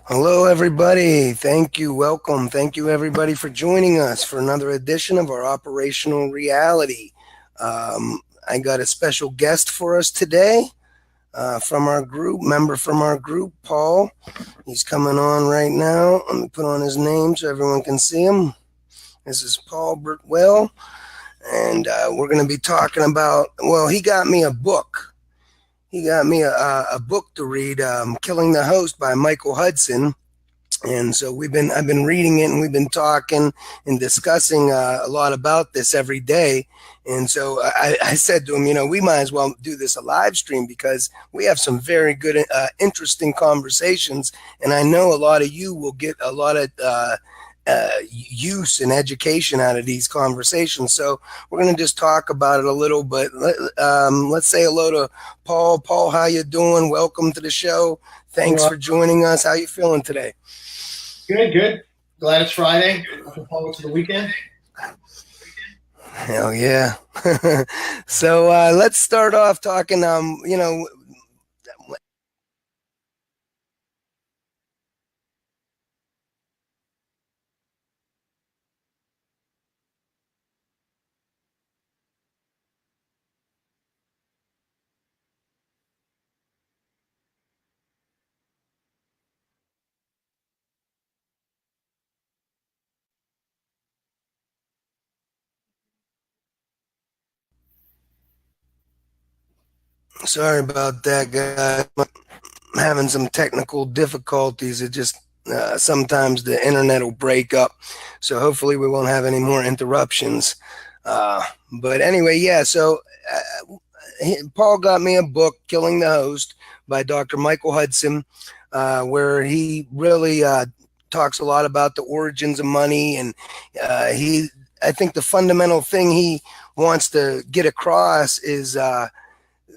Hello, everybody. Thank you. Welcome. Thank you, everybody, for joining us for another edition of our Operational Reality. I got a special guest for us today from our group, member from our group, Paul. He's coming on right now. Let me put on his name so everyone can see him. This is Paul Birtwell, and we're going to be talking about, well, he got me a book. He got me a book to read, Killing the Host by Michael Hudson. And so I've been reading it, and we've been talking and discussing a lot about this every day. And so I said to him, we might as well do this a live stream because we have some very good, interesting conversations. And I know a lot of you will get a lot of use and education out of these conversations. So we're going to just talk about it a little bit. Let's say hello to Paul. Paul, how you doing? Welcome to the show. Thanks for joining us. How you feeling today? Good. Glad it's Friday. Looking forward to the weekend. Hell yeah. So let's start off talking, sorry about that, guys. I'm having some technical difficulties. It just sometimes the internet will break up. So hopefully we won't have any more interruptions. But anyway, yeah. So Paul got me a book, Killing the Host, by Dr. Michael Hudson, where he really talks a lot about the origins of money, and I think the fundamental thing he wants to get across is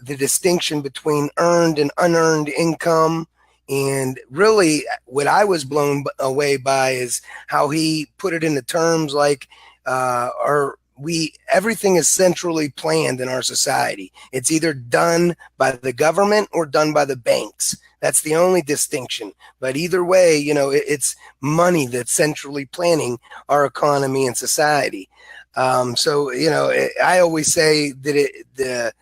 the distinction between earned and unearned income. And really, what I was blown away by is how he put it into terms like everything is centrally planned in our society. It's either done by the government or done by the banks. That's the only distinction. But either way, it's money that's centrally planning our economy and society. I always say that the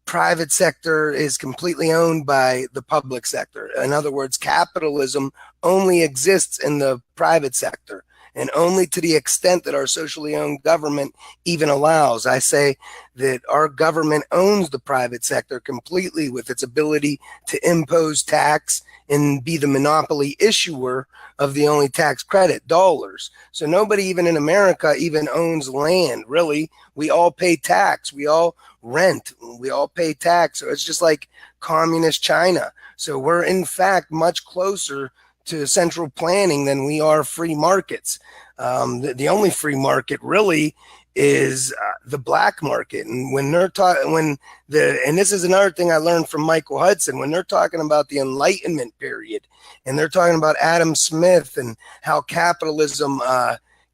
private sector is completely owned by the public sector. In other words, capitalism only exists in the private sector, and only to the extent that our socially owned government even allows. I say that our government owns the private sector completely with its ability to impose tax and be the monopoly issuer of the only tax credit, dollars. So nobody even in America even owns land, really. We all pay tax. We all rent. We all pay tax. So it's just like communist China. So we're in fact much closer to central planning than we are free markets. The only free market really is the black market. And when they're talking, and this is another thing I learned from Michael Hudson, when they're talking about the Enlightenment period, and they're talking about Adam Smith and how capitalism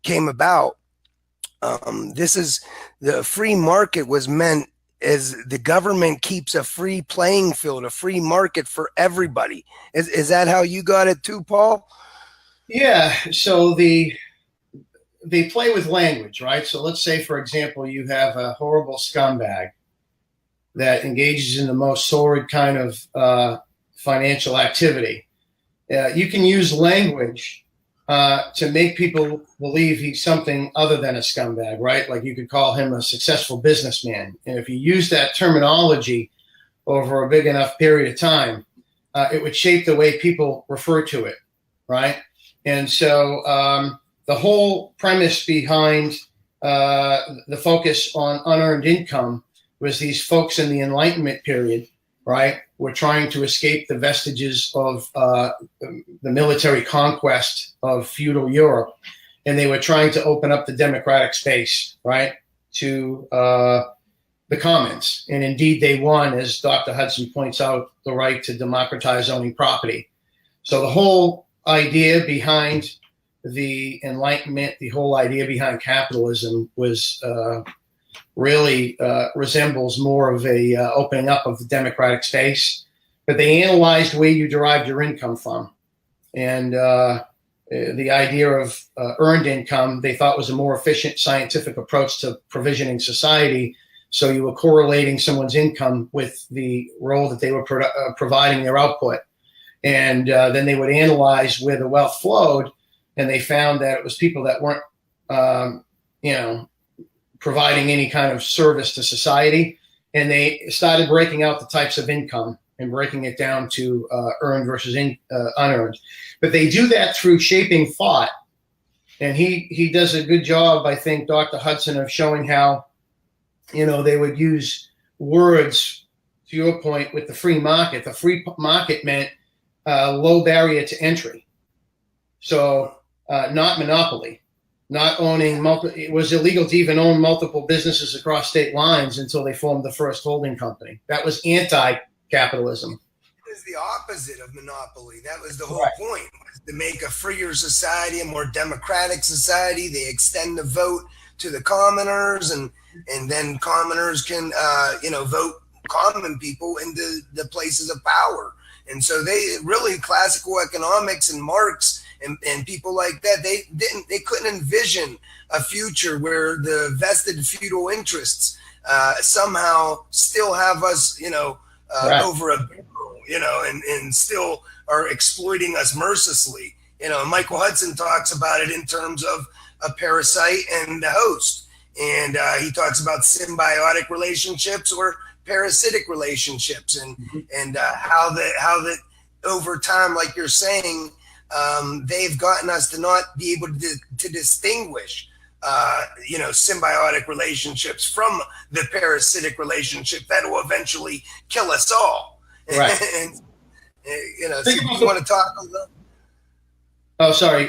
came about, this is the free market was meant as the government keeps a free playing field, a free market for everybody. Is that how you got it too, Paul? Yeah. So they play with language, right? So let's say, for example, you have a horrible scumbag that engages in the most sordid kind of financial activity. You can use language to make people believe he's something other than a scumbag, right? Like you could call him a successful businessman. And if you use that terminology over a big enough period of time, it would shape the way people refer to it, right? And so the whole premise behind the focus on unearned income was these folks in the Enlightenment period, right, were trying to escape the vestiges of the military conquest of feudal Europe. And they were trying to open up the democratic space, right, to the commons. And indeed, they won, as Dr. Hudson points out, the right to democratize owning property. So the whole idea behind the Enlightenment, the whole idea behind capitalism was really resembles more of a opening up of the democratic space. But they analyzed where you derived your income from. And the idea of earned income they thought was a more efficient scientific approach to provisioning society. So you were correlating someone's income with the role that they were providing their output. And then they would analyze where the wealth flowed, and they found that it was people that weren't, providing any kind of service to society. And they started breaking out the types of income and breaking it down to earned versus unearned. But they do that through shaping thought. And he does a good job, I think, Dr. Hudson, of showing how, they would use words, to your point, with the free market. The free market meant low barrier to entry. So not monopoly, not owning it was illegal to even own multiple businesses across state lines until they formed the first holding company. That was anti-capitalism. It was the opposite of monopoly. That was the whole point, was to make a freer society, a more democratic society. They extend the vote to the commoners, and then commoners can vote common people into the places of power. And so they really, classical economics and Marx and people like that, they couldn't envision a future where the vested feudal interests somehow still have us, over a barrel, and still are exploiting us mercilessly. Michael Hudson talks about it in terms of a parasite and the host. And he talks about symbiotic relationships or parasitic relationships, and how that over time, like you're saying, they've gotten us to not be able to distinguish, symbiotic relationships from the parasitic relationship that will eventually kill us all. Right. And, so you want to talk a little? Oh, sorry.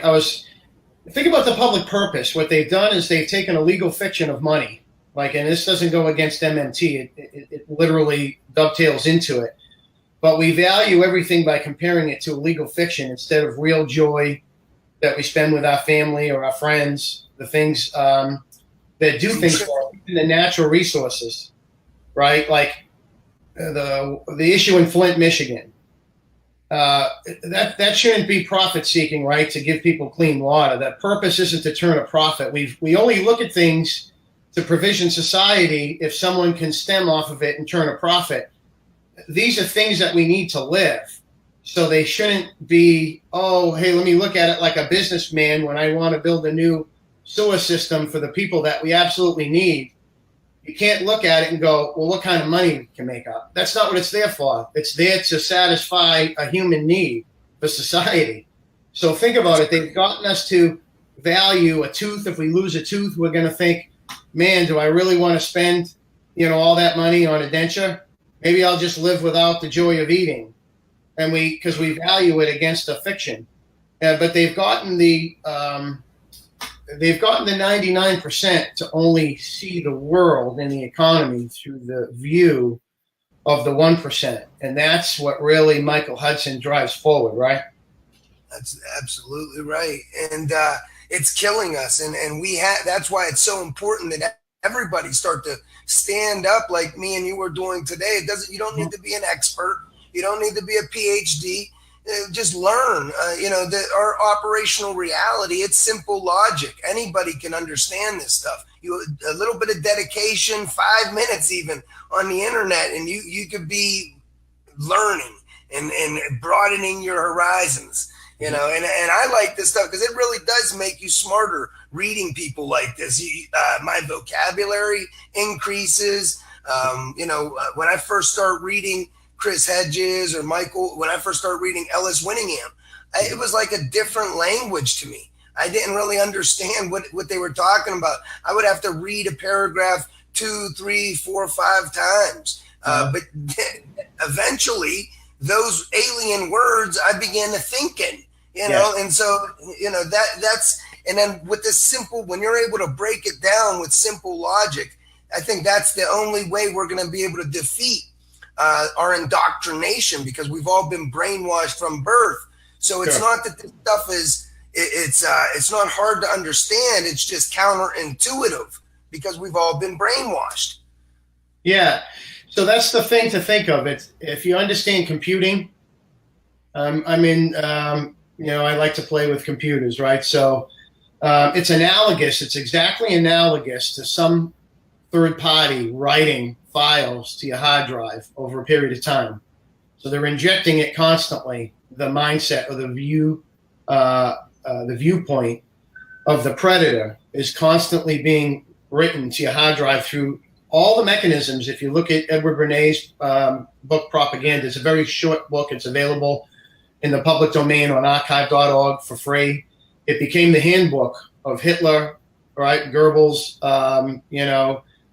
Think about the public purpose. What they've done is they've taken a legal fiction of money. And this doesn't go against MMT. It literally dovetails into it. But we value everything by comparing it to a legal fiction instead of real joy that we spend with our family or our friends, the things that do things for us, the natural resources, right? Like the issue in Flint, Michigan. That shouldn't be profit seeking, right? To give people clean water. That purpose isn't to turn a profit. We only look at things to provision society if someone can stem off of it and turn a profit. These are things that we need to live. So they shouldn't be, hey, let me look at it like a businessman when I want to build a new sewer system for the people that we absolutely need. You can't look at it and go, well, what kind of money we can make up? That's not what it's there for. It's there to satisfy a human need for society. So think about it. They've gotten us to value a tooth. If we lose a tooth, we're going to think, man, do I really want to spend, all that money on a denture? Maybe I'll just live without the joy of eating. And because we value it against a fiction. But they've gotten the 99% to only see the world and the economy through the view of the 1%. And that's what really Michael Hudson drives forward, right? That's absolutely right. And it's killing us. And that's why it's so important that everybody start to stand up like me and you were doing today. You don't need to be an expert. You don't need to be a PhD. Just learn, our operational reality. It's simple logic. Anybody can understand this stuff. A little bit of dedication, 5 minutes even on the internet, and you could be learning and broadening your horizons. And I like this stuff because it really does make you smarter reading people like this. My vocabulary increases. When I first start reading Chris Hedges or Michael, when I first started reading Ellis Winningham, it was like a different language to me. I didn't really understand what they were talking about. I would have to read a paragraph 2, 3, 4, 5 times. But eventually those alien words I began to think in, and so, that's, and then with this simple, when you're able to break it down with simple logic, I think that's the only way we're going to be able to defeat our indoctrination, because we've all been brainwashed from birth. So it's not that this stuff is, it's not hard to understand. It's just counterintuitive because we've all been brainwashed. Yeah. So that's the thing to think of. It's, if you understand computing, I'm in I like to play with computers, right? So it's analogous. It's exactly analogous to some third party writing files to your hard drive over a period of time. So they're injecting it constantly. The mindset or the viewpoint of the predator is constantly being written to your hard drive through all the mechanisms. If you look at Edward Bernays' book Propaganda, it's a very short book. It's available in the public domain on archive.org for free. It became the handbook of Hitler, right? Goebbels,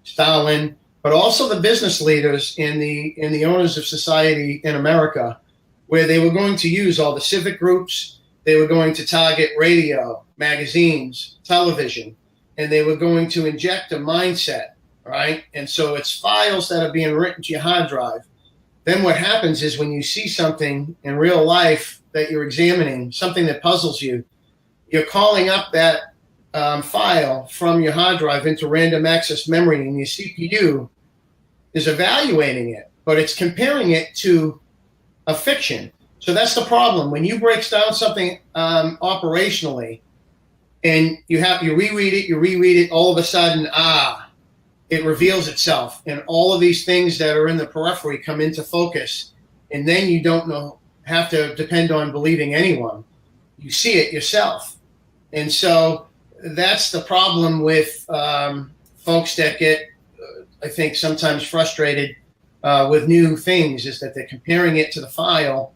Stalin, but also the business leaders in the owners of society in America, where they were going to use all the civic groups. They were going to target radio, magazines, television, and they were going to inject a mindset, right? And so it's files that are being written to your hard drive. Then what happens is when you see something in real life that you're examining, something that puzzles you, you're calling up that file from your hard drive into random access memory, and your CPU is evaluating it, but it's comparing it to a fiction. So that's the problem. When you break down something operationally, and you reread it, all of a sudden, it reveals itself, and all of these things that are in the periphery come into focus, and then you have to depend on believing anyone. You see it yourself. And so that's the problem with folks that get, I think, sometimes frustrated with new things, is that they're comparing it to the file.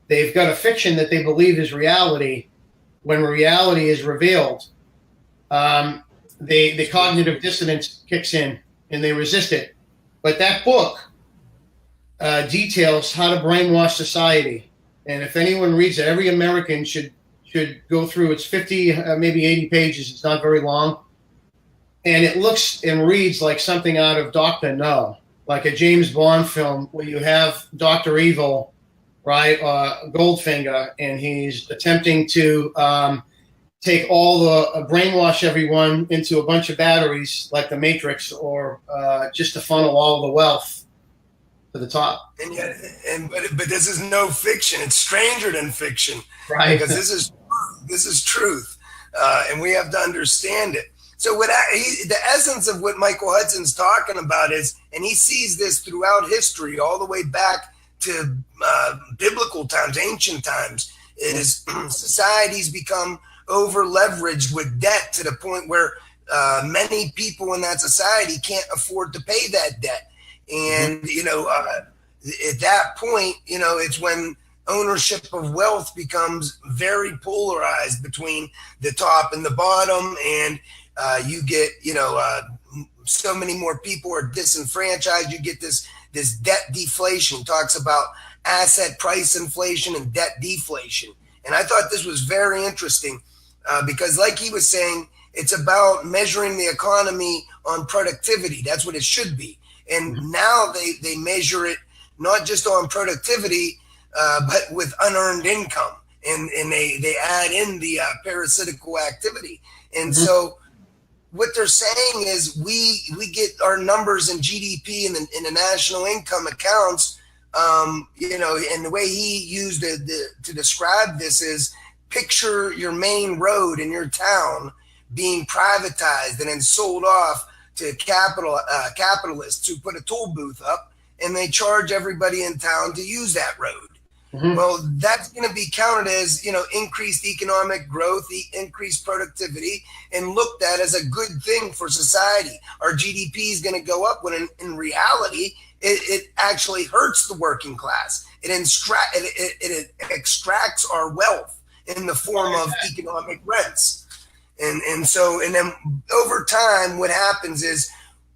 They've got a fiction that they believe is reality. When reality is revealed, the cognitive dissonance kicks in and they resist it. But that book details how to brainwash society. And if anyone reads it, every American should go through. It's 50, maybe 80 pages. It's not very long. And it looks and reads like something out of Dr. No, like a James Bond film where you have Dr. Evil, right, Goldfinger, and he's attempting to take all the brainwash everyone into a bunch of batteries like the Matrix, or just to funnel all the wealth to the top. And yet, but this is no fiction. It's stranger than fiction, right? Because this is truth, and we have to understand it. So the essence of what Michael Hudson's talking about is, and he sees this throughout history, all the way back to biblical times, ancient times, is societies become over leveraged with debt to the point where many people in that society can't afford to pay that debt. And, at that point, it's when ownership of wealth becomes very polarized between the top and the bottom. And you get, so many more people are disenfranchised. You get this debt deflation. Talks about asset price inflation and debt deflation. And I thought this was very interesting because, like he was saying, it's about measuring the economy on productivity. That's what it should be. And now they measure it not just on productivity, but with unearned income. And they add in the parasitical activity. And so what they're saying is we get our numbers in GDP and in the national income accounts, and the way he used it to describe this is, picture your main road in your town being privatized and then sold off to capitalists who put a toll booth up, and they charge everybody in town to use that road. Well, that's going to be counted as, increased economic growth, increased productivity, and looked at as a good thing for society. Our GDP is going to go up, when in reality, it actually hurts the working class. It extracts our wealth in the form of economic rents. And then over time, what happens is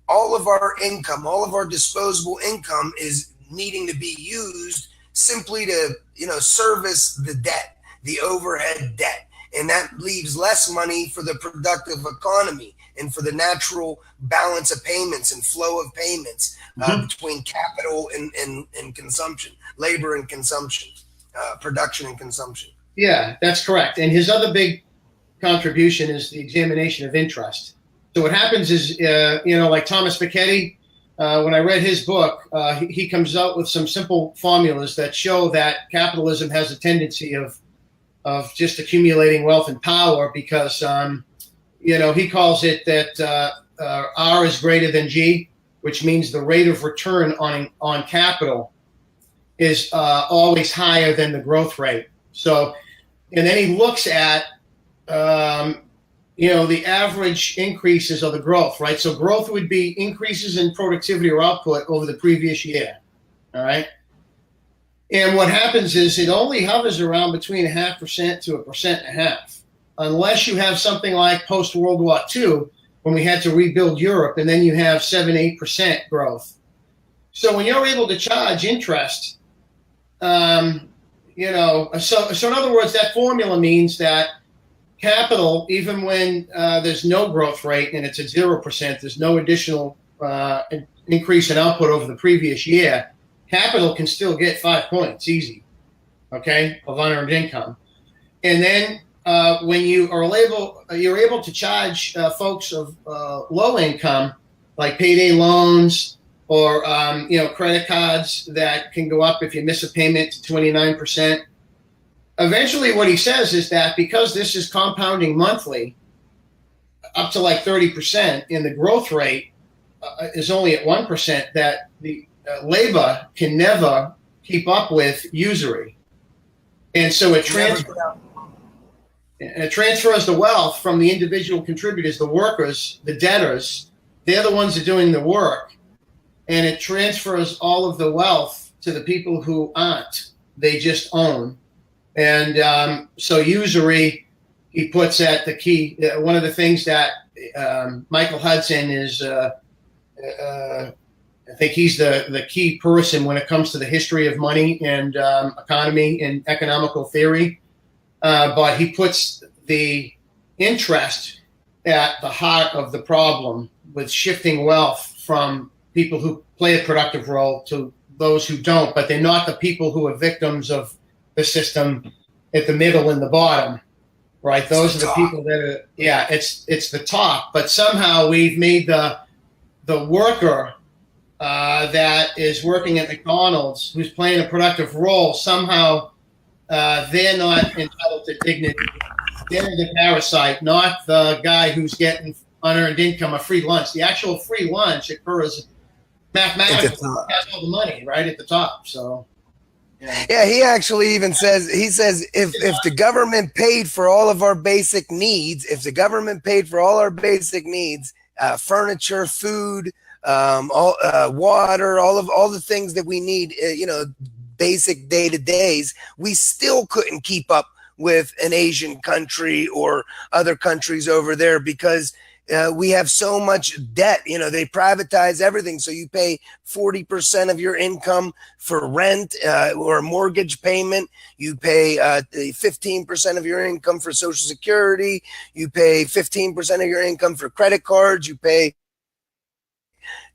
all of our income, all of our disposable income is needing to be used simply to, service the debt, the overhead debt. And that leaves less money for the productive economy and for the natural balance of payments and flow of payments between capital and consumption, labor and consumption, production and consumption. Yeah, that's correct. And his other big contribution is the examination of interest. So what happens is, like Thomas Piketty, when I read his book, he comes out with some simple formulas that show that capitalism has a tendency of of just accumulating wealth and power, because he calls it that R is greater than G, which means the rate of return on capital is always higher than the growth rate. So, and then he looks at the average increases of the growth, right? So growth would be increases in productivity or output over the previous year, all right? And what happens is it only hovers around between 0.5% to 1.5%, unless you have something like post-World War II, when we had to rebuild Europe, and then you have 7-8% growth. So when you're able to charge interest, so in other words, that formula means that capital, even when there's no growth rate and it's at 0%, there's no additional increase in output over the previous year, capital can still get 5 points easy, okay, of unearned income. And then when you're able to charge folks of low income, like payday loans or credit cards that can go up if you miss a payment to 29%. Eventually, what he says is that because this is compounding monthly up to like 30%, and the growth rate is only at 1%, that the labor can never keep up with usury. And so it transfers the wealth from the individual contributors, the workers, the debtors. They're the ones that are doing the work. And it transfers all of the wealth to the people who aren't. They just own. And so usury, he puts at the key. One of the things that Michael Hudson is, I think he's the key person when it comes to the history of money and economy and economical theory. But he puts the interest at the heart of the problem with shifting wealth from people who play a productive role to those who don't, but they're not the people who are victims of the system at the middle and the bottom, right? Those are the people that are, it's the top, but somehow we've made the worker that is working at McDonald's, who's playing a productive role, somehow they're not entitled to dignity. They're the parasite, not the guy who's getting unearned income, a free lunch. The actual free lunch occurs mathematically, has all the money right at the top. So. Yeah, he actually even says, if the government paid for all of our basic needs, furniture, food, water, all the things that we need, basic day-to-days, we still couldn't keep up with an Asian country or other countries over there because we have so much debt. They privatize everything. So you pay 40% of your income for rent or a mortgage payment. You pay 15% of your income for Social Security. You pay 15% of your income for credit cards. You pay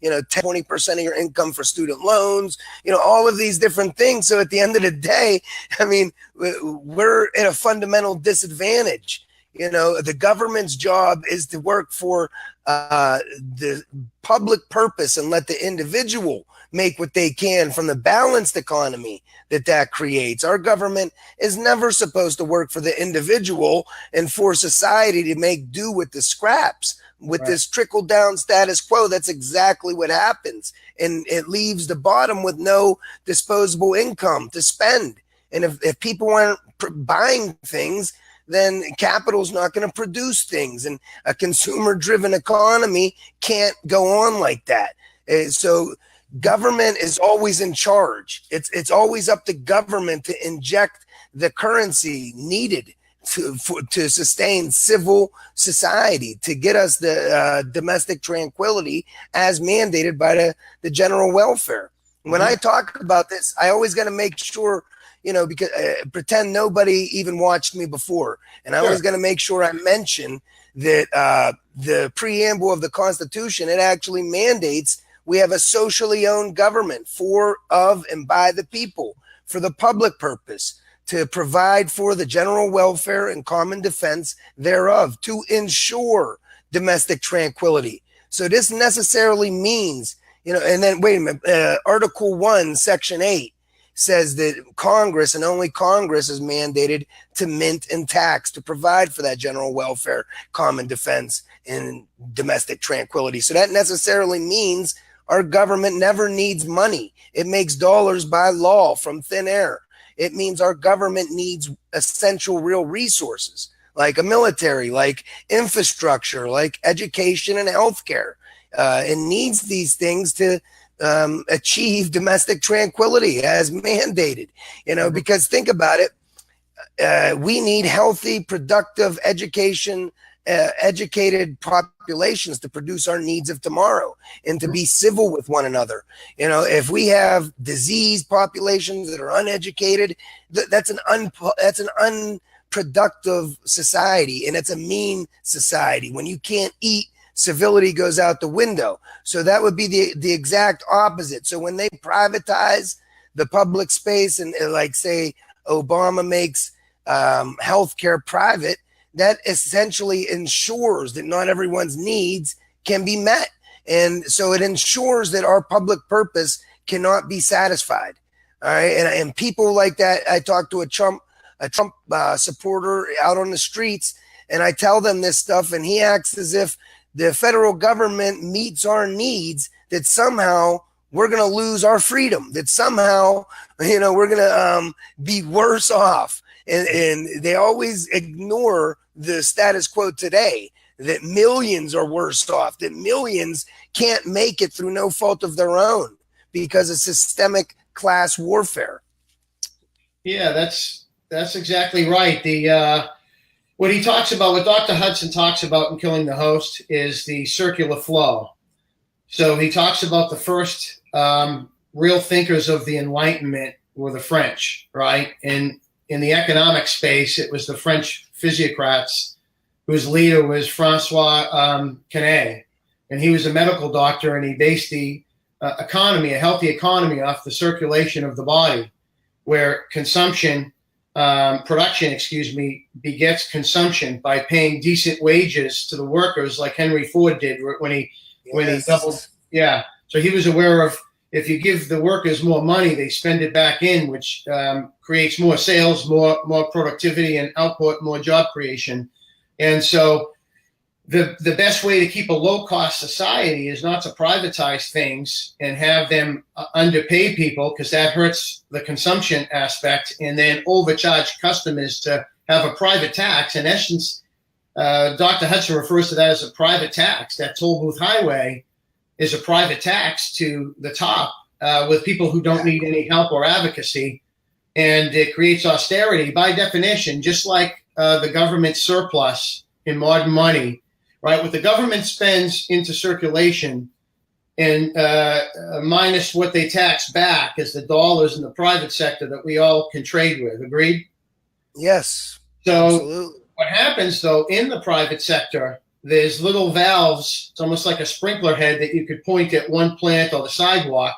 20% of your income for student loans, all of these different things. So at the end of the day, I mean, we're at a fundamental disadvantage. The government's job is to work for the public purpose and let the individual make what they can from the balanced economy that creates. Our government is never supposed to work for the individual and for society to make do with the scraps. With this trickle down status quo, that's exactly what happens. And it leaves the bottom with no disposable income to spend. And if people aren't buying things, then capital's not going to produce things. And a consumer-driven economy can't go on like that. So government is always in charge. It's always up to government to inject the currency needed to sustain civil society, to get us the domestic tranquility as mandated by the general welfare. When I talk about this, I always got to make sure, because pretend nobody even watched me before. And I always got to make sure I mention that the preamble of the Constitution, it actually mandates we have a socially owned government for, of, and by the people for the public purpose, to provide for the general welfare and common defense thereof, to ensure domestic tranquility. So this necessarily means, and then wait a minute, Article 1, Section 8, says that Congress and only Congress is mandated to mint and tax to provide for that general welfare, common defense, and domestic tranquility. So that necessarily means our government never needs money. It makes dollars by law from thin air. It means our government needs essential real resources like a military, like infrastructure, like education and healthcare. It needs these things to achieve domestic tranquility as mandated, because think about it. We need healthy, productive educated populations to produce our needs of tomorrow and to be civil with one another. If we have diseased populations that are uneducated, that's an unproductive society, and it's a mean society. When you can't eat, civility goes out the window. So that would be the exact opposite. So when they privatize the public space and like say Obama makes healthcare private, that essentially ensures that not everyone's needs can be met. And so it ensures that our public purpose cannot be satisfied. All right. And people like that, I talked to a Trump supporter out on the streets, and I tell them this stuff, and he acts as if the federal government meets our needs, that somehow we're going to lose our freedom, that somehow, we're going to be worse off. And they always ignore the status quo today, that millions are worse off, that millions can't make it through no fault of their own because of systemic class warfare. Yeah, that's exactly right. What he talks about, what Dr. Hudson talks about in Killing the Host, is the circular flow. So he talks about the first real thinkers of the Enlightenment were the French, right? And in the economic space, it was the French physiocrats whose leader was Francois Quesnay. And he was a medical doctor, and he based the economy, a healthy economy, off the circulation of the body, where production begets consumption by paying decent wages to the workers, like Henry Ford did when he doubled. Yeah. So he was aware of, if you give the workers more money, they spend it back in, which creates more sales, more productivity and output, more job creation. And so the best way to keep a low-cost society is not to privatize things and have them underpay people, because that hurts the consumption aspect, and then overcharge customers to have a private tax. In essence, Dr. Hudson refers to that as a private tax. That toll booth highway is a private tax to the top with people who don't need any help or advocacy, and it creates austerity by definition, just like the government surplus in modern money. Right, what the government spends into circulation and minus what they tax back is the dollars in the private sector that we all can trade with. Agreed? Yes. So absolutely. What happens, though, in the private sector, there's little valves. It's almost like a sprinkler head that you could point at one plant or the sidewalk,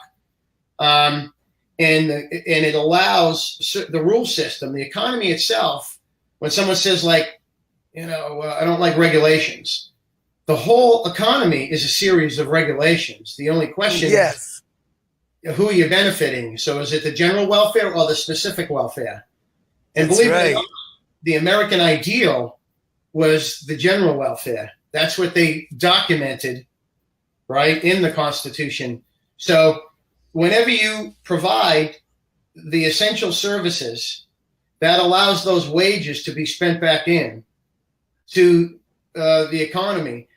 and it allows the rule system, the economy itself. When someone says, like, I don't like regulations, the whole economy is a series of regulations. The only question is, who are you benefiting? So is it the general welfare or the specific welfare? And believe it or not, the American ideal was the general welfare. That's what they documented, right, in the Constitution. So whenever you provide the essential services, that allows those wages to be spent back in to the economy.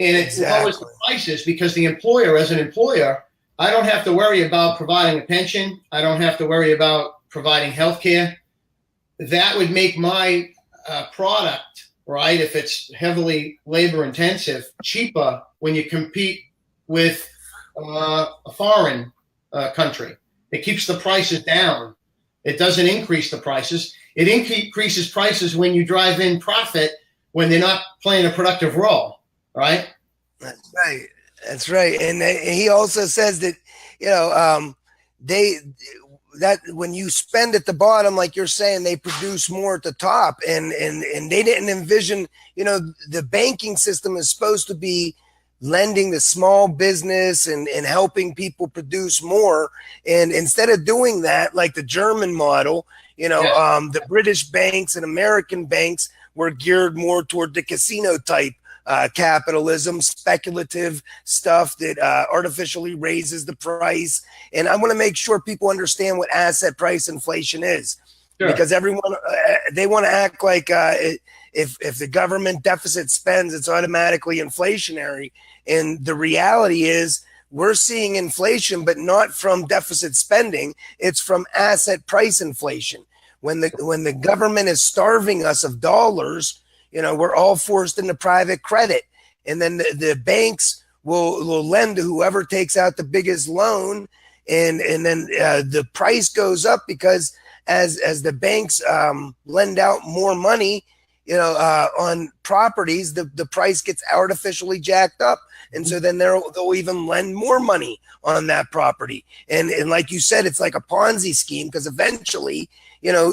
And it lowers the prices, because the employer, as an employer, I don't have to worry about providing a pension. I don't have to worry about providing health care. That would make my product, right, if it's heavily labor intensive, cheaper when you compete with a foreign country. It keeps the prices down. It doesn't increase the prices. It increases prices when you drive in profit when they're not playing a productive role, right? That's right. That's right. And he also says that, that when you spend at the bottom, like you're saying, they produce more at the top, and they didn't envision, the banking system is supposed to be lending to small business and helping people produce more. And instead of doing that, like the German model, the British banks and American banks were geared more toward the casino type capitalism, speculative stuff that artificially raises the price. And I want to make sure people understand what asset price inflation is. Sure. Because everyone, they want to act like if the government deficit spends, it's automatically inflationary. And the reality is we're seeing inflation, but not from deficit spending. It's from asset price inflation. When the government is starving us of dollars, we're all forced into private credit. And then the banks will lend to whoever takes out the biggest loan. And then the price goes up because as the banks lend out more money, on properties, the price gets artificially jacked up. And so then they'll even lend more money on that property. And like you said, it's like a Ponzi scheme, because eventually,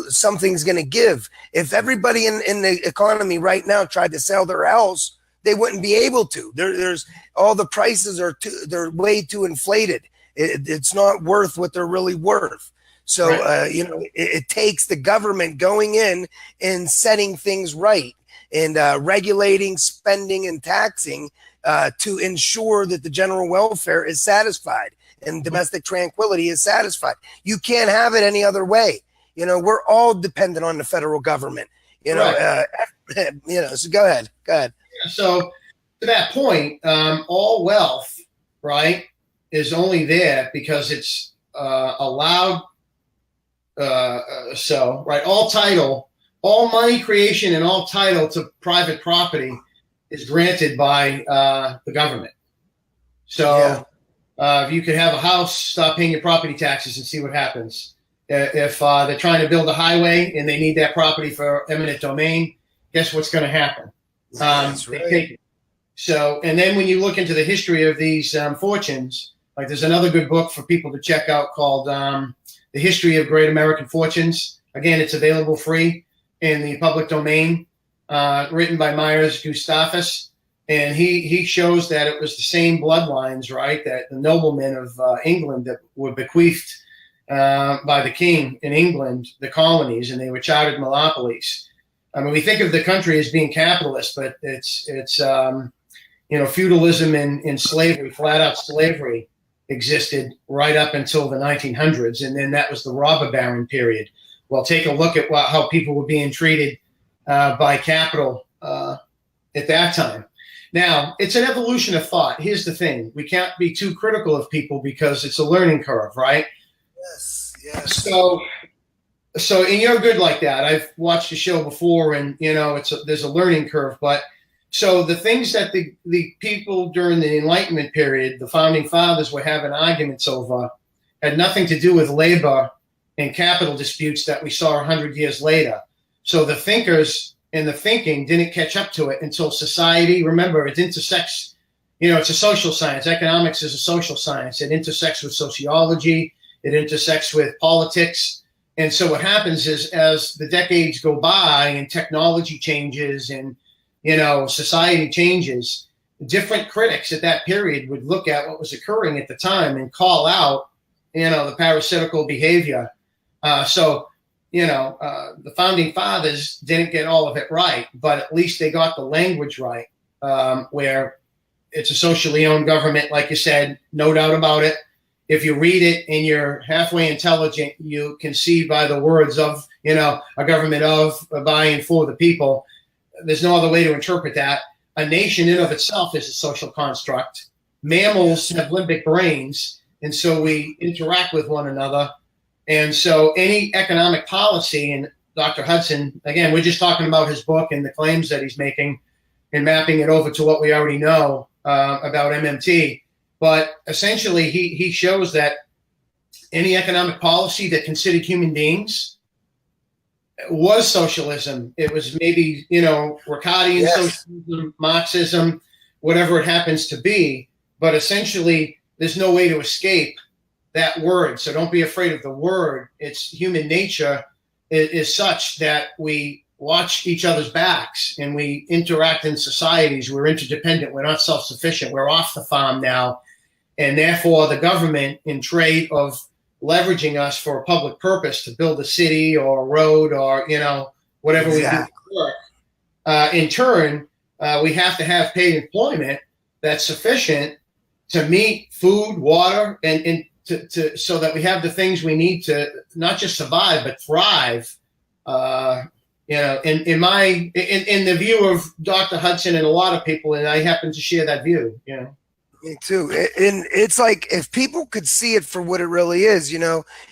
something's going to give. If everybody in the economy right now tried to sell their house, they wouldn't be able to. There's all the prices they're way too inflated. It's not worth what they're really worth. So, right. It takes the government going in and setting things right and regulating, spending, and taxing to ensure that the general welfare is satisfied and domestic tranquility is satisfied. You can't have it any other way. We're all dependent on the federal government. Right. So go ahead. So to that point, all wealth, right, is only there because it's allowed. Right, all title, all money creation and all title to private property is granted by the government. So if you could have a house, stop paying your property taxes and see what happens. If they're trying to build a highway and they need that property for eminent domain, guess what's going to happen? That's right. They take it. So, and then when you look into the history of these fortunes, like there's another good book for people to check out called The History of Great American Fortunes. Again, it's available free in the public domain, written by Myers Gustavus. And he shows that it was the same bloodlines, right, that the noblemen of England that were bequeathed by the king in England, the colonies, and they were chartered monopolies. I mean, we think of the country as being capitalist, but it's feudalism and slavery, flat out slavery, existed right up until the 1900s, and then that was the robber baron period. Well, take a look at how people were being treated by capital at that time. Now, it's an evolution of thought. Here's the thing. We can't be too critical of people because it's a learning curve, right? Yes. So and you're good like that. I've watched the show before, and, there's a learning curve, but so the things that the people during the Enlightenment period, the founding fathers, were having arguments over had nothing to do with labor and capital disputes that we saw 100 years later. So the thinkers and the thinking didn't catch up to it until society, remember, it intersects, it's a social science. Economics is a social science. It intersects with sociology. It intersects with politics. And so what happens is as the decades go by and technology changes and society changes, different critics at that period would look at what was occurring at the time and call out, the parasitical behavior. The founding fathers didn't get all of it right, but at least they got the language right, where it's a socially owned government, like you said, no doubt about it. If you read it and you're halfway intelligent, you can see by the words of, a government of, by and for the people. There's no other way to interpret that. A nation in of itself is a social construct. Mammals have limbic brains, and so we interact with one another. And so any economic policy, and Dr. Hudson, again, we're just talking about his book and the claims that he's making and mapping it over to what we already know about MMT. But essentially, he shows that any economic policy that considered human beings was socialism. It was maybe, Ricardian socialism, Marxism, whatever it happens to be. But essentially, there's no way to escape that word. So don't be afraid of the word. It's human nature is such that we watch each other's backs and we interact in societies. We're interdependent. We're not self-sufficient. We're off the farm now. And therefore, the government, in trade of leveraging us for a public purpose to build a city or a road or, whatever we do for work, in turn, we have to have paid employment that's sufficient to meet food, water, and so that we have the things we need to not just survive, but thrive. In the view of Dr. Hudson and a lot of people, and I happen to share that view, Me too. And it's like, if people could see it for what it really is,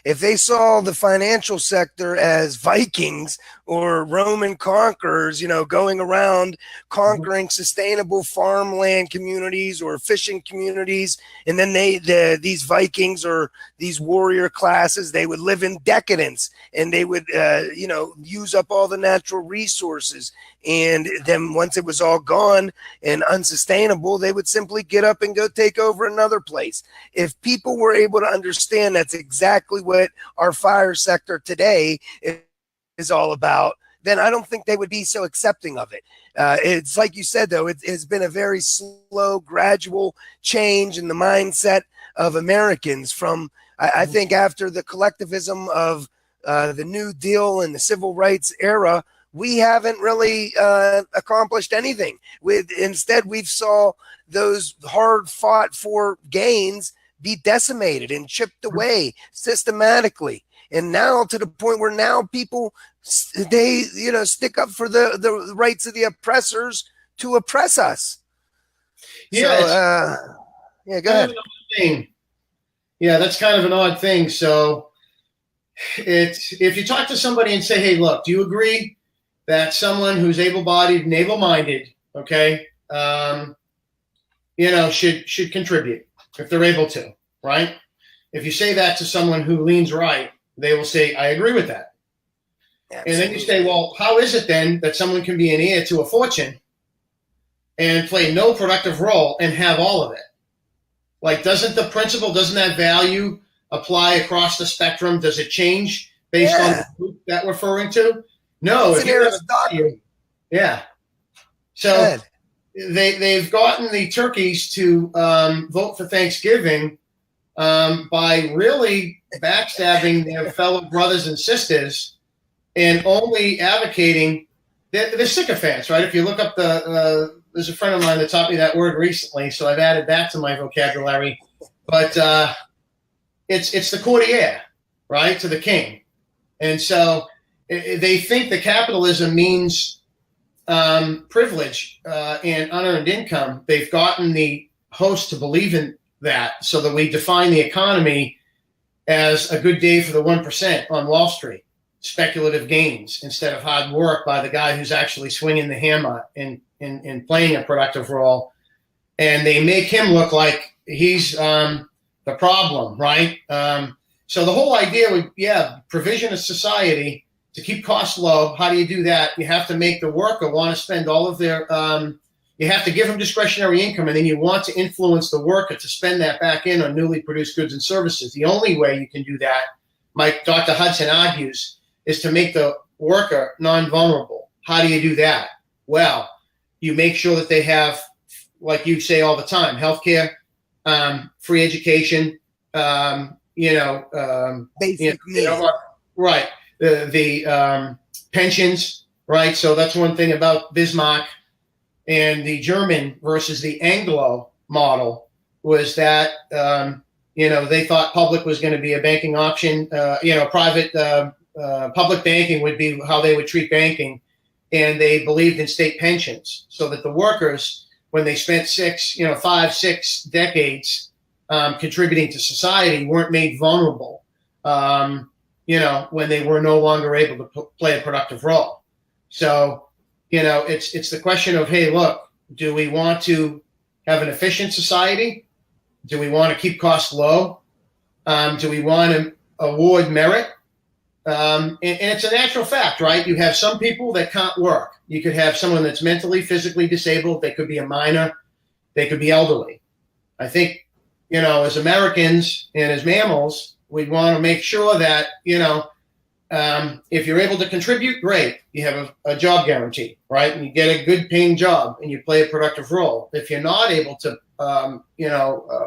if they saw the financial sector as Vikings or Roman conquerors, going around conquering sustainable farmland communities or fishing communities, and then these Vikings or these warrior classes, they would live in decadence, and they would, use up all the natural resources. And then once it was all gone and unsustainable, they would simply get up and go take over another place. If people were able to understand that's exactly what our fire sector today is all about, then I don't think they would be so accepting of it. It's like you said, though, it's been a very slow, gradual change in the mindset of Americans from, I think, after the collectivism of the New Deal and the Civil Rights era. We haven't really accomplished anything. Instead, we've saw those hard fought for gains be decimated and chipped away systematically. And now to the point where now people, they stick up for the rights of the oppressors to oppress us. Yeah. Go ahead. Yeah, that's kind of an odd thing. So if you talk to somebody and say, hey, look, do you agree that someone who's able-bodied and able-minded, should contribute if they're able to, right? If you say that to someone who leans right, they will say, I agree with that. Absolutely. And then you say, well, how is it then that someone can be an heir to a fortune and play no productive role and have all of it? Like, doesn't that value apply across the spectrum? Does it change based on the group that we're referring to? No, it's an aristocracy. Yeah. So they've gotten the turkeys to vote for Thanksgiving by really backstabbing their fellow brothers and sisters and only advocating. They're sycophants, right? If you look up there's a friend of mine that taught me that word recently, so I've added that to my vocabulary. But it's the courtier, right, to the king. And so they think that capitalism means privilege and unearned income. They've gotten the host to believe in that, so that we define the economy as a good day for the 1% on Wall Street, speculative gains instead of hard work by the guy who's actually swinging the hammer and playing a productive role. And they make him look like he's the problem, right? So the whole idea would, provision of society to keep costs low. How do you do that? You have to make the worker want to spend all of their, you have to give them discretionary income, and then you want to influence the worker to spend that back in on newly produced goods and services. The only way you can do that, Dr. Hudson argues, is to make the worker non-vulnerable. How do you do that? Well, you make sure that they have, like you say all the time, healthcare, free education, basic needs. Right. The pensions, right? So that's one thing about Bismarck and the German versus the Anglo model was that, they thought public was going to be a banking option. Private public banking would be how they would treat banking. And they believed in state pensions so that the workers, when they spent 5, 6 decades contributing to society, weren't made vulnerable. When they were no longer able to play a productive role. So, it's the question of, hey, look, do we want to have an efficient society? Do we want to keep costs low? Do we want to award merit? And it's a natural fact, right? You have some people that can't work. You could have someone that's mentally, physically disabled. They could be a minor. They could be elderly. I think, as Americans and as mammals, we want to make sure that, If you're able to contribute, great. You have a job guarantee, right? And you get a good paying job and you play a productive role. If you're not able to,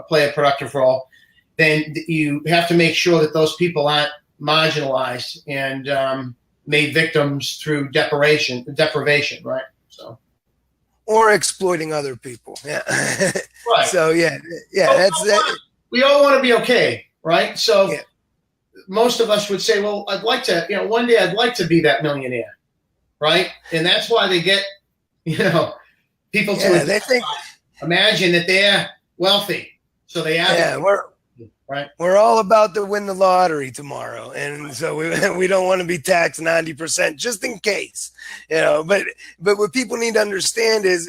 play a productive role, then you have to make sure that those people aren't marginalized and made victims through deprivation, right? So, or exploiting other people. Yeah. right. So yeah. We all want to be okay, right? So most of us would say, well, I'd like to, one day I'd like to be that millionaire, right? And that's why they get, people to they think, imagine that they're wealthy, so they have We're all about to win the lottery tomorrow, and so we don't want to be taxed 90% just in case, But what people need to understand is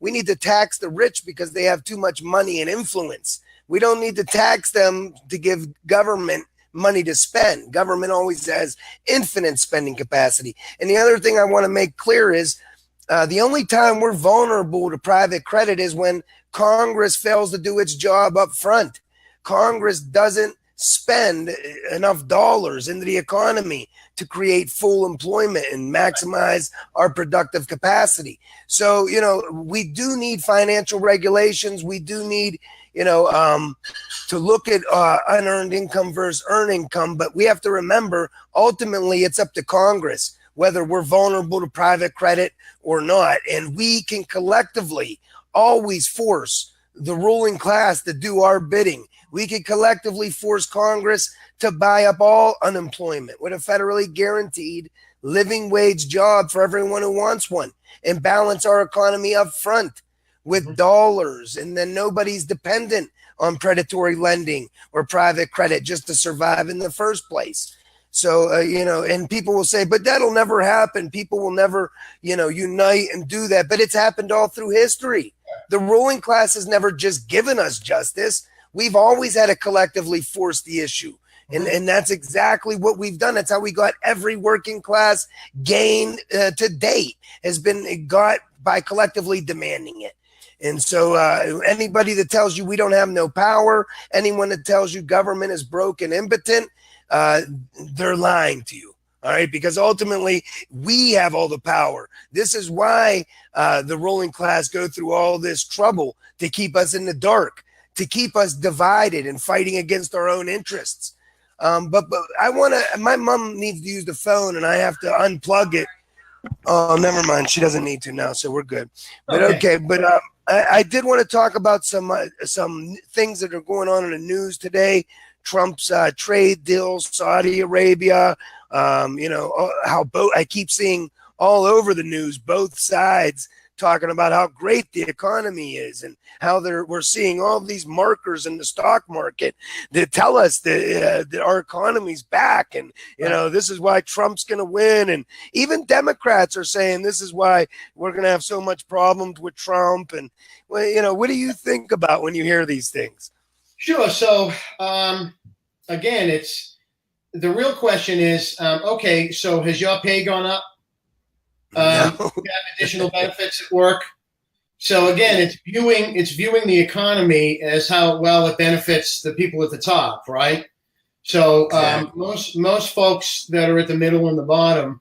we need to tax the rich because they have too much money and influence. We don't need to tax them to give government money to spend. Government always has infinite spending capacity. And the other thing I want to make clear is the only time we're vulnerable to private credit is when Congress fails to do its job up front. Congress doesn't spend enough dollars into the economy to create full employment and maximize our productive capacity. So, we do need financial regulations. We do need, to look at unearned income versus earned income. But we have to remember, ultimately, it's up to Congress whether we're vulnerable to private credit or not. And we can collectively always force the ruling class to do our bidding. We can collectively force Congress to buy up all unemployment with a federally guaranteed living wage job for everyone who wants one, and balance our economy up front with dollars. And then nobody's dependent on predatory lending or private credit just to survive in the first place. So, and people will say, but that'll never happen. People will never, unite and do that. But it's happened all through history. The ruling class has never just given us justice. We've always had to collectively force the issue. And that's exactly what we've done. That's how we got every working class gain to date has been got by collectively demanding it. And so anybody that tells you we don't have no power, anyone that tells you government is broke and impotent, they're lying to you. All right, because ultimately we have all the power. This is why the ruling class go through all this trouble to keep us in the dark, to keep us divided and fighting against our own interests. But my mom needs to use the phone and I have to unplug it. Oh, never mind. She doesn't need to now, so we're good. But okay. But I did want to talk about some things that are going on in the news today. Trump's trade deals, Saudi Arabia, how I keep seeing all over the news, both sides talking about how great the economy is and how we're seeing all these markers in the stock market that tell us that our economy's back. And, this is why Trump's going to win. And even Democrats are saying this is why we're going to have so much problems with Trump. And, what do you think about when you hear these things? Sure. So, again, the real question is, okay, so has your pay gone up? No. You have additional benefits at work. So again, it's viewing the economy as how well it benefits the people at the top, right? So most folks that are at the middle and the bottom,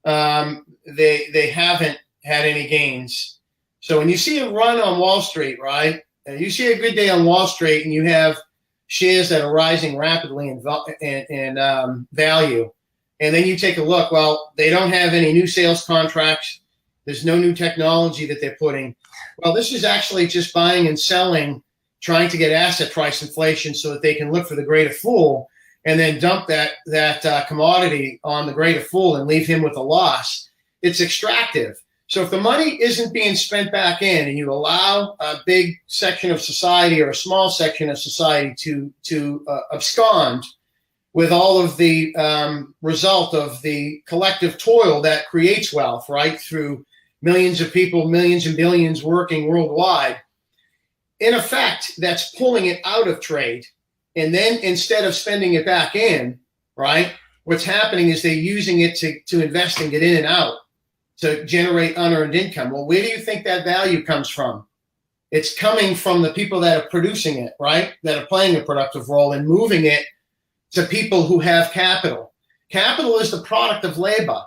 they haven't had any gains. So when you see a run on Wall Street, right? You see a good day on Wall Street, and you have shares that are rising rapidly in value. And then you take a look, well, they don't have any new sales contracts. There's no new technology that they're putting. Well, this is actually just buying and selling, trying to get asset price inflation so that they can look for the greater fool and then dump that commodity on the greater fool and leave him with a loss. It's extractive. So if the money isn't being spent back in and you allow a big section of society or a small section of society to abscond with all of the result of the collective toil that creates wealth, right, through millions of people, millions and billions working worldwide. In effect, that's pulling it out of trade. And then instead of spending it back in, right, what's happening is they're using it to invest and get in and out to generate unearned income. Well, where do you think that value comes from? It's coming from the people that are producing it, right, that are playing a productive role and moving it to people who have capital. capital is the product of labor.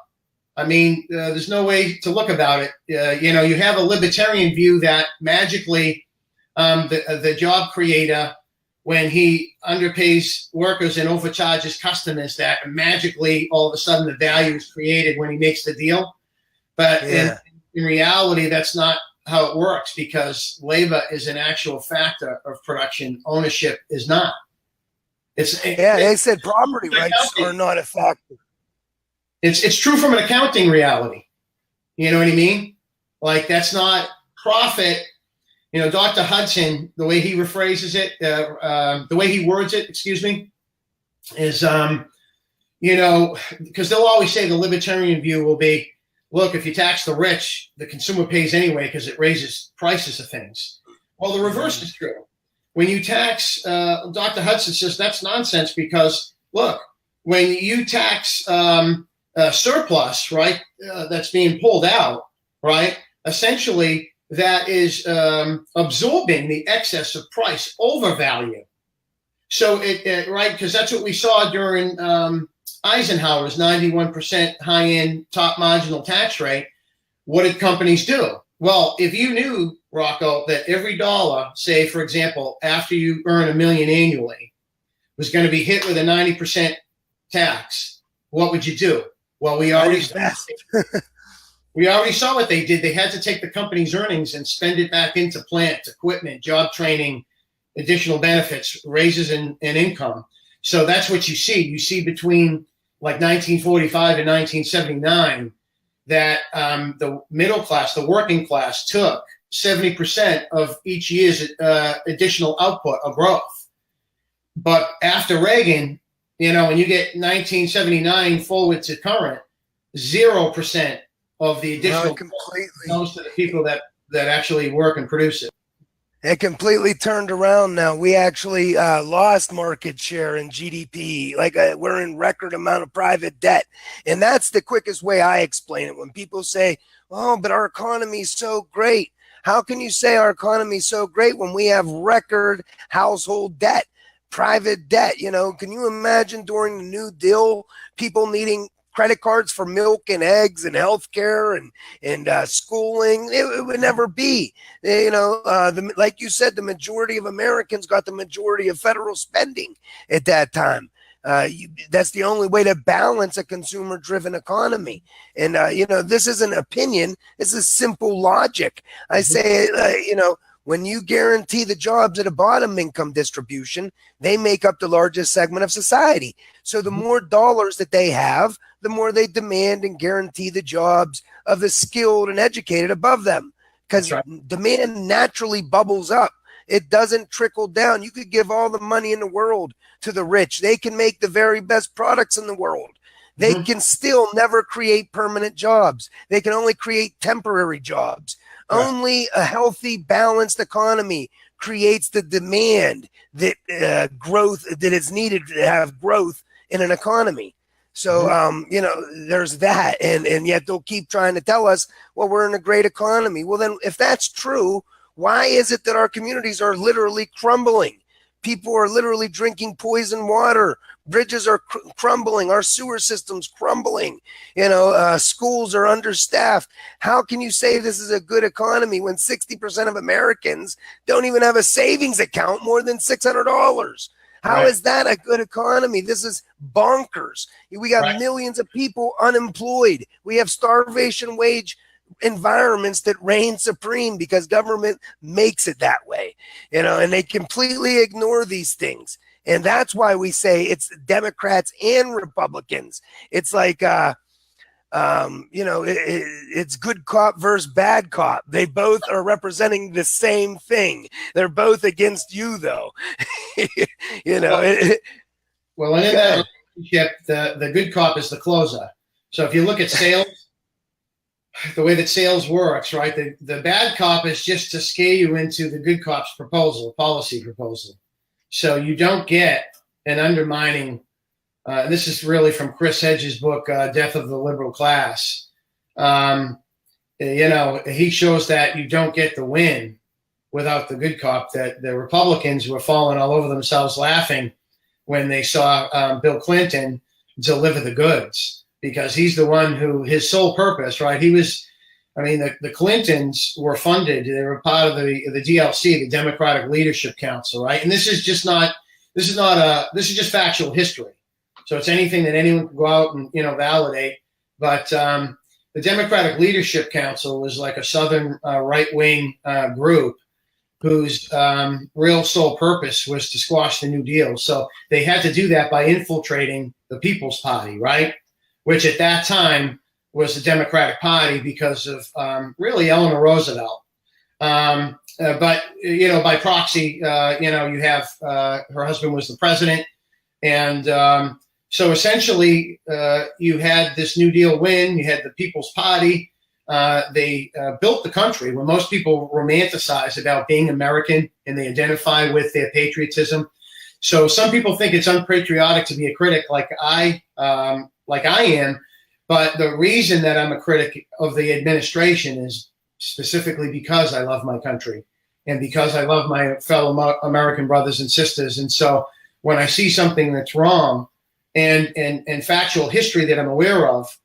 I mean, there's no way to look about it. You have a libertarian view that magically the job creator, when he underpays workers and overcharges customers, that magically all of a sudden the value is created when he makes the deal. But in reality, that's not how it works, because labor is an actual factor of production. Ownership is not. They said property rights are not a factor. It's true from an accounting reality. You know what I mean? Like, that's not profit. Dr. Hudson, the way he rephrases it, the way he words it, excuse me, is, because they'll always say the libertarian view will be, look, if you tax the rich, the consumer pays anyway because it raises prices of things. Well, the reverse is true. When you tax, Dr. Hudson says that's nonsense, because, look, when you tax surplus, right, that's being pulled out, right, essentially that is absorbing the excess of price over value. So right, because that's what we saw during Eisenhower's 91% high-end top marginal tax rate. What did companies do? Well, if you knew, Rocco, that every dollar, say, for example, after you earn $1 million annually, was going to be hit with a 90% tax, what would you do? Well, we already saw what they did. They had to take the company's earnings and spend it back into plant, equipment, job training, additional benefits, raises in income. So that's what you see. You see between like 1945 and 1979 that the middle class, the working class, took 70% of each year's additional output of growth. But after Reagan, when you get 1979 forward to current, 0% of the additional goes to the people that actually work and produce it. It completely turned around now. We actually lost market share in GDP. We're in record amount of private debt. And that's the quickest way I explain it. When people say, oh, but our economy is so great. How can you say our economy is so great when we have record household debt, private debt? Can you imagine during the New Deal, people needing credit cards for milk and eggs and healthcare and schooling? It would never be. Like you said, the majority of Americans got the majority of federal spending at that time. That's the only way to balance a consumer-driven economy. And this isn't opinion. This is simple logic. I say, when you guarantee the jobs at a bottom income distribution, they make up the largest segment of society. So the more dollars that they have, the more they demand and guarantee the jobs of the skilled and educated above them. Because demand naturally bubbles up. It doesn't trickle down. You could give all the money in the world to the rich. They can make the very best products in the world. They can still never create permanent jobs. They can only create temporary jobs. Only a healthy, balanced economy creates the demand that growth that is needed to have growth in an economy. So, there's that. And yet they'll keep trying to tell us, well, we're in a great economy. Well, then if that's true, why is it that our communities are literally crumbling? People are literally drinking poison water. Bridges are crumbling. Our sewer system's crumbling. Schools are understaffed. How can you say this is a good economy when 60% of Americans don't even have a savings account more than $600? How is that a good economy? This is bonkers. We got millions of people unemployed. We have starvation wage environments that reign supreme because government makes it that way, and they completely ignore these things. And that's why we say it's Democrats and Republicans. It's like, it's good cop versus bad cop. They both are representing the same thing. They're both against you, though. Well, and in that relationship, the good cop is the closer. So if you look at sales, the way that sales works, right? The bad cop is just to scare you into the good cop's policy proposal. So you don't get an undermining. This is really from Chris Hedges' book, Death of the Liberal Class. He shows that you don't get the win without the good cop, that the Republicans were falling all over themselves laughing when they saw Bill Clinton deliver the goods, because he's the one who, his sole purpose, right? The Clintons were funded. They were part of the DLC, the Democratic Leadership Council, right? And this is just factual history. So it's anything that anyone can go out and, validate. But the Democratic Leadership Council was like a Southern right-wing group whose real sole purpose was to squash the New Deal. So they had to do that by infiltrating the People's Party, right? Which at that time was the Democratic Party because of really Eleanor Roosevelt. But by proxy, you have her husband was the president. And so essentially, you had this New Deal win, you had the People's Party. They built the country when most people romanticize about being American and they identify with their patriotism. So some people think it's unpatriotic to be a critic like I am. But the reason that I'm a critic of the administration is specifically because I love my country and because I love my fellow American brothers and sisters. And so when I see something that's wrong and factual history that I'm aware of,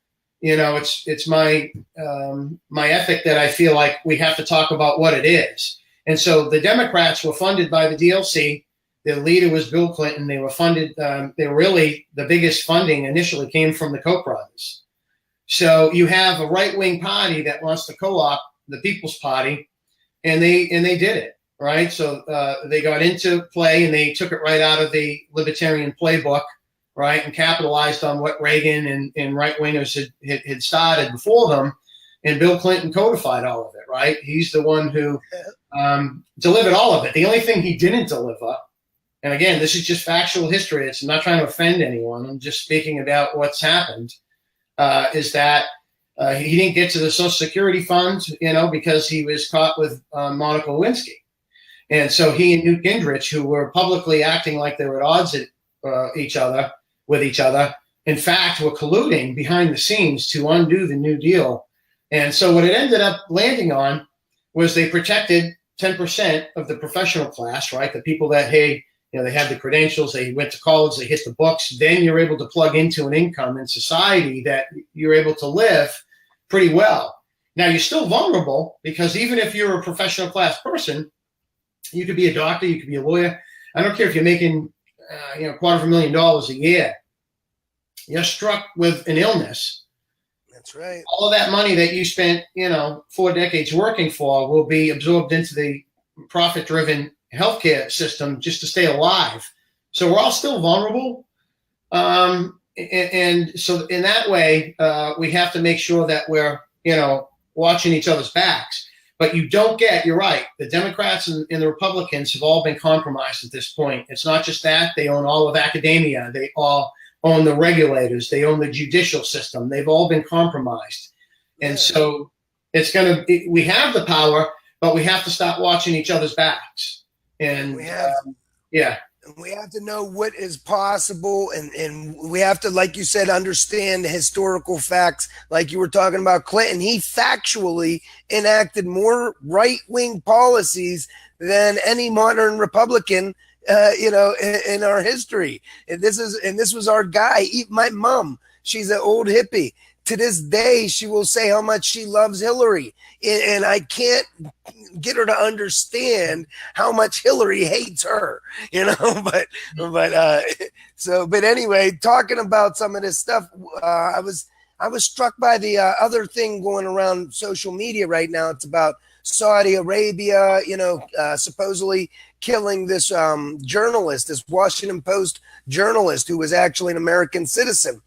it's my ethic that I feel like we have to talk about what it is. And so the Democrats were funded by the DLC. Their leader was Bill Clinton. They were funded. The biggest funding initially came from the Koch brothers. So you have a right-wing party that wants to co-opt the People's Party, and they did it, right? So they got into play and they took it right out of the libertarian playbook, right, and capitalized on what Reagan and right-wingers had started before them, and Bill Clinton codified all of it, right? He's the one who delivered all of it. The only thing he didn't deliver, and again, this is just factual history. I'm not trying to offend anyone. I'm just speaking about what's happened. Is that he didn't get to the Social Security funds, because he was caught with Monica Lewinsky. And so he and Newt Gingrich, who were publicly acting like they were at odds with each other, in fact, were colluding behind the scenes to undo the New Deal. And so what it ended up landing on was they protected 10% of the professional class, right? The people that, hey, they have the credentials, they went to college, they hit the books. Then you're able to plug into an income in society that you're able to live pretty well. Now, you're still vulnerable because even if you're a professional class person, you could be a doctor, you could be a lawyer. I don't care if you're making, $250,000 a year. You're struck with an illness. That's right. All of that money that you spent, 4 decades working for will be absorbed into the profit-driven healthcare system just to stay alive. So we're all still vulnerable. And so in that way, we have to make sure that we're, watching each other's backs. But you're right. The Democrats and the Republicans have all been compromised at this point. It's not just that. They own all of academia. They all own the regulators. They own the judicial system. They've all been compromised. And so we have the power, but we have to stop watching each other's backs. And we have to know what is possible, and we have to, like you said, understand the historical facts. Like you were talking about Clinton, he factually enacted more right-wing policies than any modern Republican, in our history. And this was our guy. My mom, she's an old hippie. To this day, she will say how much she loves Hillary, and I can't get her to understand how much Hillary hates her, But anyway, talking about some of this stuff, I was struck by the other thing going around social media right now. It's about Saudi Arabia, supposedly killing this journalist, this Washington Post journalist who was actually an American citizen.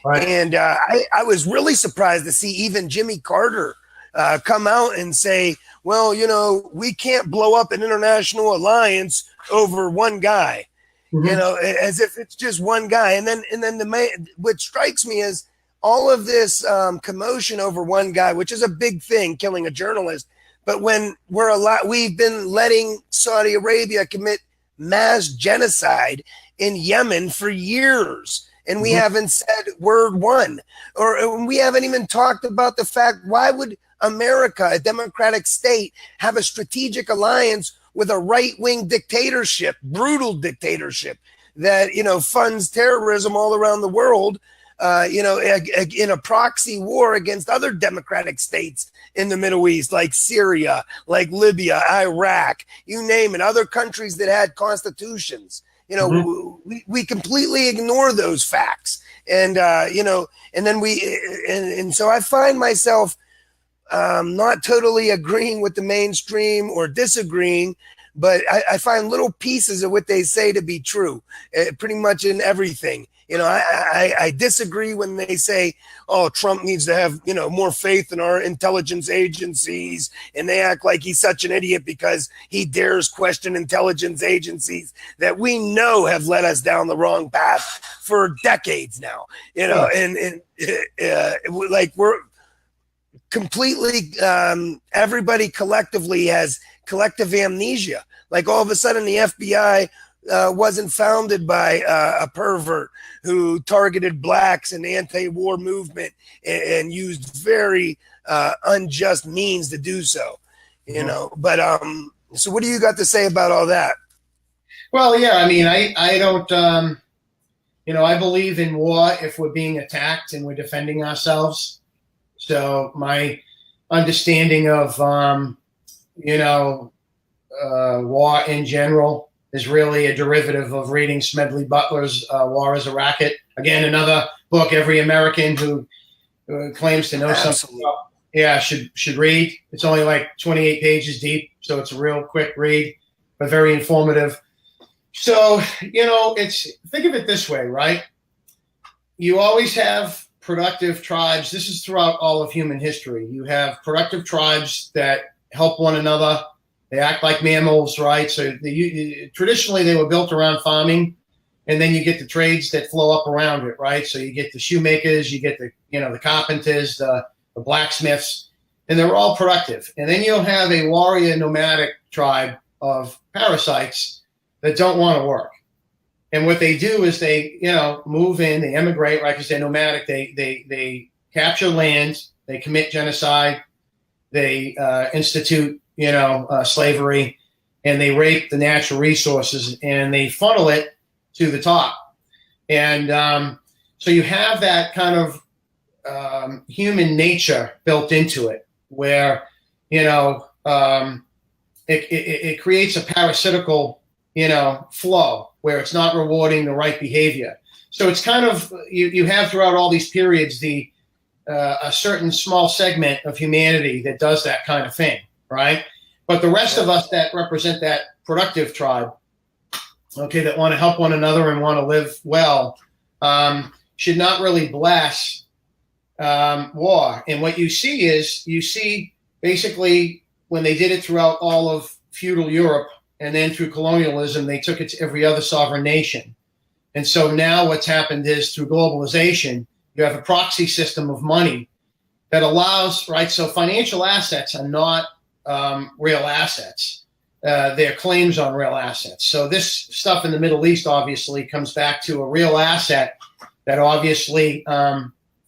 Right. And I was really surprised to see even Jimmy Carter come out and say, well, we can't blow up an international alliance over one guy, as if it's just one guy. And then what strikes me is all of this commotion over one guy, which is a big thing, killing a journalist. But when we've been letting Saudi Arabia commit mass genocide in Yemen for years. And we haven't said word one, or we haven't even talked about the fact, why would America, a democratic state, have a strategic alliance with a right-wing dictatorship, brutal dictatorship? that, funds terrorism all around the world, in a proxy war against other democratic states in the Middle East, like Syria, like Libya, Iraq, you name it, other countries that had constitutions. We completely ignore those facts. And, and then and so I find myself not totally agreeing with the mainstream or disagreeing, but I find little pieces of what they say to be true, pretty much in everything. I disagree when they say, oh, Trump needs to have, more faith in our intelligence agencies, and they act like he's such an idiot because he dares question intelligence agencies that we know have led us down the wrong path for decades now, and like we're completely, everybody collectively has collective amnesia. Like all of a sudden the FBI wasn't founded by a pervert who targeted blacks and anti-war movement and used very unjust means to do so, But so what do you got to say about all that? Well, yeah, I mean, I don't, I believe in war if we're being attacked and we're defending ourselves. So my understanding of, war in general is really a derivative of reading Smedley Butler's War is a Racket. Again, another book every American who claims to know something about, should read. It's only like 28 pages deep, so it's a real quick read, but very informative. So, think of it this way, right? You always have productive tribes. This is throughout all of human history. You have productive tribes that help one another. They act like mammals, right? So traditionally they were built around farming, and then you get the trades that flow up around it, right? So you get the shoemakers, you get the carpenters, the blacksmiths, and they're all productive. And then you'll have a warrior nomadic tribe of parasites that don't want to work. And what they do is they, move in, they emigrate, right? Because they're nomadic. They capture land, they commit genocide, they institute, slavery, and they rape the natural resources, and they funnel it to the top. And so you have that kind of human nature built into it, where it creates a parasitical flow where it's not rewarding the right behavior. So it's kind of you have throughout all these periods a certain small segment of humanity that does that kind of thing, right? But the rest of us that represent that productive tribe, that want to help one another and want to live well, should not really bless war. And what you see basically when they did it throughout all of feudal Europe and then through colonialism, they took it to every other sovereign nation. And so now what's happened is through globalization, you have a proxy system of money that allows, right? So financial assets are not real assets. They're claims on real assets. So this stuff in the Middle East obviously comes back to a real asset that obviously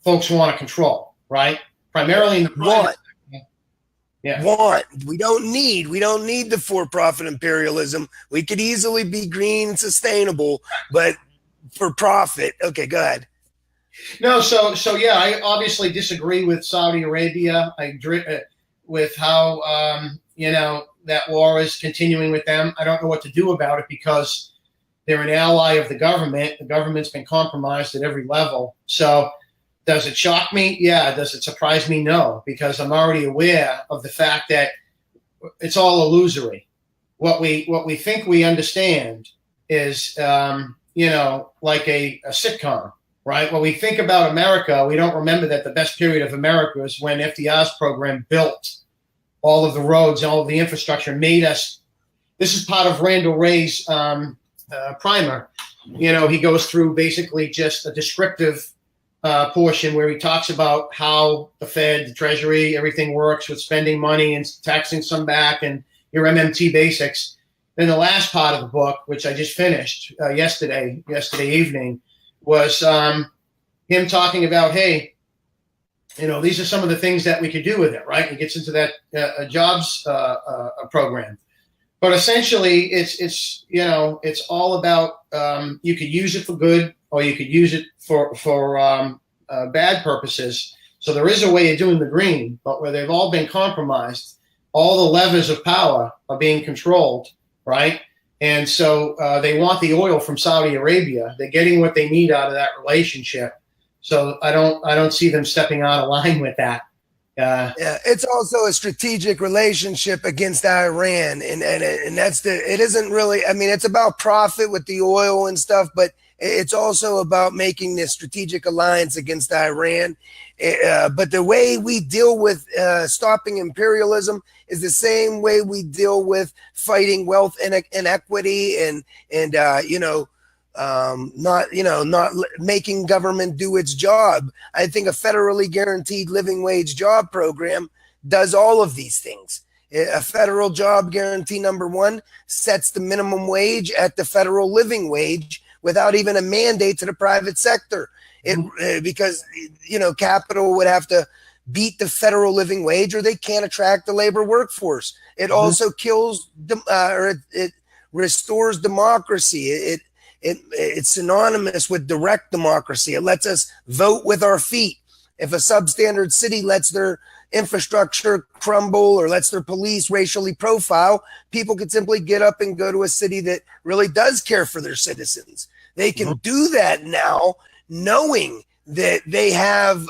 folks want to control, right? Primarily in the private. Want. We don't need the for-profit imperialism. We could easily be green and sustainable, but for profit. Okay, go ahead. No, so yeah, I obviously disagree with Saudi Arabia. I agree with how that war is continuing with them. I don't know what to do about it because they're an ally of the government. The government's been compromised at every level. So does it shock me? Yeah. Does it surprise me? No, because I'm already aware of the fact that it's all illusory. What we think we understand is, like a sitcom, right? When we think about America, we don't remember that the best period of America is when FDR's program built all of the roads and all of the infrastructure, made us. This is part of Randall Ray's primer. He goes through basically just a descriptive portion where he talks about how the Fed, the Treasury, everything works with spending money and taxing some back and your MMT basics. Then the last part of the book, which I just finished yesterday evening, was him talking about, hey, these are some of the things that we could do with it, right? He gets into that jobs program. But essentially, it's all about you could use it for good or you could use it for bad purposes. So there is a way of doing the green, but where they've all been compromised, all the levers of power are being controlled, right? And so they want the oil from Saudi Arabia. They're getting what they need out of that relationship. So I don't see them stepping out of line with that. Yeah, it's also a strategic relationship against Iran, and that's it isn't really. I mean, it's about profit with the oil and stuff, but it's also about making this strategic alliance against Iran. But the way we deal with stopping imperialism is the same way we deal with fighting wealth inequity and not making government do its job. I think a federally guaranteed living wage job program does all of these things. A federal job guarantee, number one, sets the minimum wage at the federal living wage without even a mandate to the private sector. Because capital would have to beat the federal living wage or they can't attract the labor workforce. It also kills it restores democracy. It's synonymous with direct democracy. It lets us vote with our feet. If a substandard city lets their infrastructure crumble or lets their police racially profile, people can simply get up and go to a city that really does care for their citizens. They can do that now, knowing that they have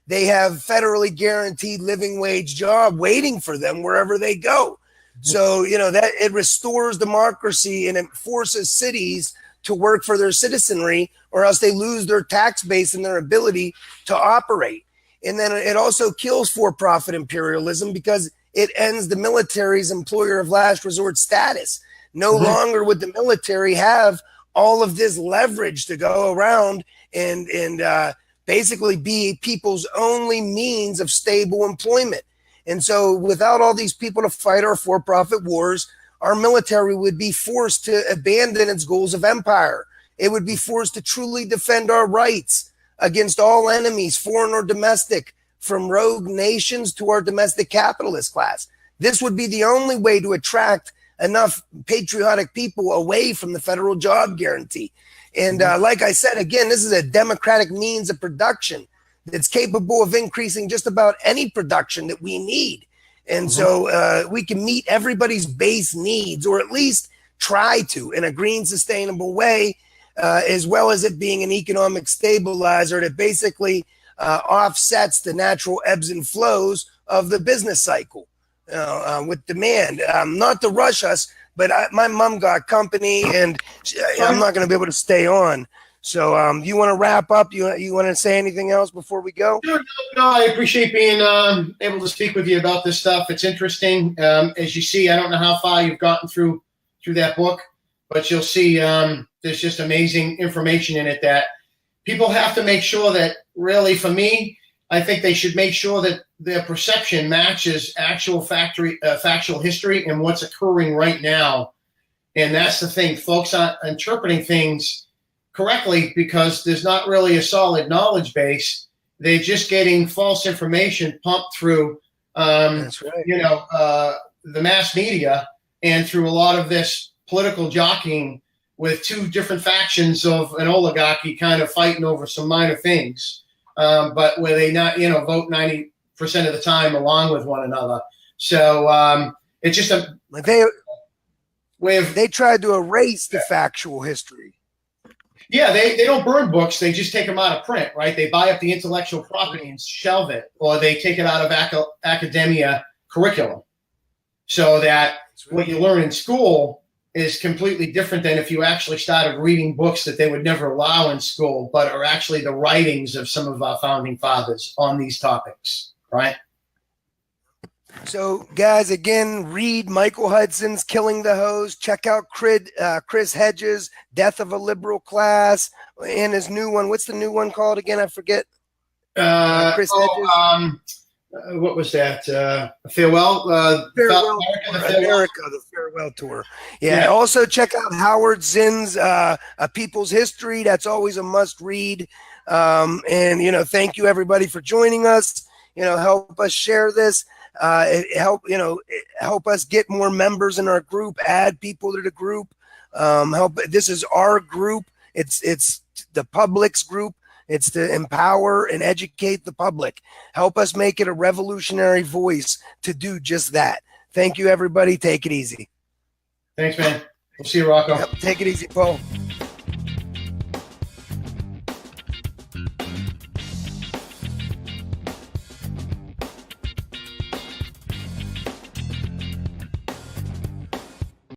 federally guaranteed living wage job waiting for them wherever they go. So, that it restores democracy and it forces cities to work for their citizenry, or else they lose their tax base and their ability to operate. And then it also kills for-profit imperialism because it ends the military's employer of last resort status. No longer would the military have all of this leverage to go around and basically be people's only means of stable employment. And so without all these people to fight our for-profit wars, our military would be forced to abandon its goals of empire. It would be forced to truly defend our rights against all enemies, foreign or domestic, from rogue nations to our domestic capitalist class. This would be the only way to attract enough patriotic people away from the federal job guarantee. And like I said, again, this is a democratic means of production that's capable of increasing just about any production that we need. And so we can meet everybody's base needs, or at least try to, in a green, sustainable way, as well as it being an economic stabilizer that basically offsets the natural ebbs and flows of the business cycle with demand. Not to rush us, but my mom got company, and I'm not going to be able to stay on. So you want to wrap up? You want to say anything else before we go? No, I appreciate being able to speak with you about this stuff. It's interesting. As you see, I don't know how far you've gotten through that book, but you'll see there's just amazing information in it that people have to make sure that, really, for me, I think they should make sure that their perception matches actual factual history and what's occurring right now. And that's the thing. Folks aren't interpreting things correctly because there's not really a solid knowledge base. They're just getting false information pumped through, That's right. The mass media and through a lot of this political jockeying with two different factions of an oligarchy kind of fighting over some minor things, but where they not, vote 90% of the time along with one another. So it's just they tried to erase the factual history. Yeah, they don't burn books. They just take them out of print, right? They buy up the intellectual property and shelve it, or they take it out of academia curriculum, so that what you learn in school is completely different than if you actually started reading books that they would never allow in school, but are actually the writings of some of our founding fathers on these topics, right? So, guys, again, read Michael Hudson's Killing the Host. Check out Chris Hedges' Death of a Liberal Class, and his new one. What's the new one called again? I forget. Chris Hedges. What was that? Farewell? America, the Farewell Tour. Yeah. Also, check out Howard Zinn's A People's History. That's always a must read. And, thank you, everybody, for joining us. Help us share this. help us get more members in our group, add people to the group. This is our group. It's the public's group. It's to empower and educate the public. Help us make it a revolutionary voice to do just that. Thank you, everybody. Take it easy. Thanks, man. We'll see you, Rocco. Yep, take it easy, Paul.